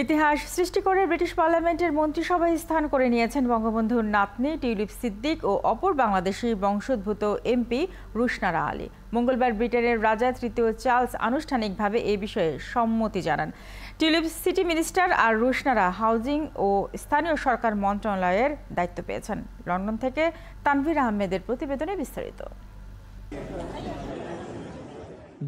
ইতিহাস সৃষ্টি করে ব্রিটিশ পার্লামেন্টের মন্ত্রিসভায় স্থান করে নিয়েছেন বঙ্গবন্ধুর নাতনি টিউলিপ সিদ্দিক ও অপর বাংলাদেশি বংশোদ্ভূত এমপি রুশনারা আলী। মঙ্গলবার ব্রিটেনের রাজা তৃতীয় চার্লস আনুষ্ঠানিকভাবে এই বিষয়ে সম্মতি জানান। টিউলিপ সিটি মিনিস্টার আর রুশনারা হাউজিং ও স্থানীয় সরকার মন্ত্রণালয়ের দায়িত্ব পেয়েছেন। লন্ডন থেকে তানভীর আহমেদের প্রতিবেদনে বিস্তারিত।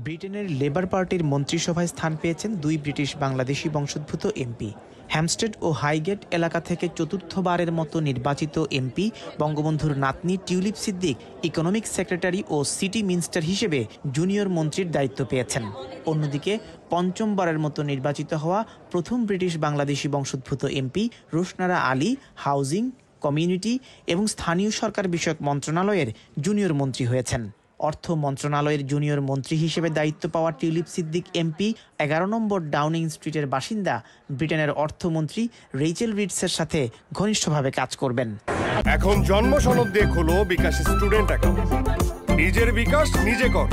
ব্রিটেনের লেবার পার্টির মন্ত্রিসভায় স্থান পেয়েছেন দুই ব্রিটিশ বাংলাদেশি বংশোদ্ভূত এমপি। হ্যামস্টেড ও হাইগেট এলাকা থেকে চতুর্থবারের মতো নির্বাচিত এমপি বঙ্গবন্ধুর নাতনি টিউলিপ সিদ্দিক ইকোনমিক সেক্রেটারি ও সিটি মিনিস্টার হিসেবে জুনিয়র মন্ত্রীর দায়িত্ব পেয়েছেন। অন্যদিকে পঞ্চমবারের মতো নির্বাচিত হওয়া প্রথম ব্রিটিশ বাংলাদেশি বংশোদ্ভূত MP Rushnara Ali housing, community এবং স্থানীয় সরকার বিষয়ক মন্ত্রণালয়ের জুনিয়র মন্ত্রী হয়েছেন। অর্থ মন্ত্রণালয়ের জুনিয়র মন্ত্রী হিসেবে দায়িত্ব পাওয়া টিউলিপ সিদ্দিক এমপি ১১ নম্বর ডাউনিং স্ট্রিটের বাসিন্দা ব্রিটেনের অর্থমন্ত্রী রেচেল রিডসের সাথে ঘনিষ্ঠভাবে কাজ করবেন। এখন জন্ম সনদ দিয়ে খোলো বিকাশ স্টুডেন্ট অ্যাকাউন্ট। নিজের বিকাশ নিজে কর।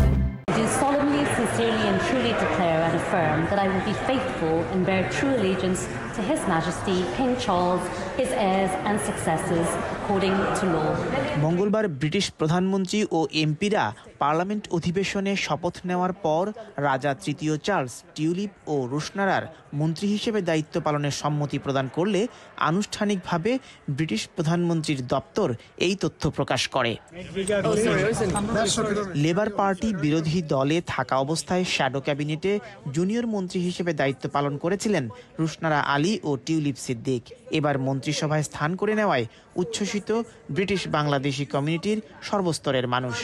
I do solemnly, sincerely and truly declare and affirm that I will be faithful and bear true allegiance to His Majesty King Charles, his heirs and successors, according to law. মঙ্গলবার British প্রধানমন্ত্রী ও এমপিরা parliament অধিবেশনে শপথ নেওয়ার পর রাজা তৃতীয় Charles tulip ও রুশনারার মন্ত্রী হিসেবে দায়িত্ব পালনের সম্মতি প্রদান করলে আনুষ্ঠানিকভাবে ব্রিটিশ প্রধানমন্ত্রীর দপ্তর এই তথ্য প্রকাশ করে। লেবার পার্টি বিরোধী দলে থাকা অবস্থায় শ্যাডো ক্যাবিনেটে জুনিয়র মন্ত্রী হিসেবে দায়িত্ব পালন করেছিলেন রুশনারা আলী ও টিউলিপ সিদ্দিক। এবার মন্ত্রিসভায় স্থান করে নেওয়ায় উচ্ছ্বসিত ব্রিটিশ বাংলাদেশি কমিউনিটির সর্বস্তরের মানুষ।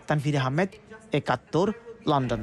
তানভীর আহমেদ, ৭১, লন্ডন।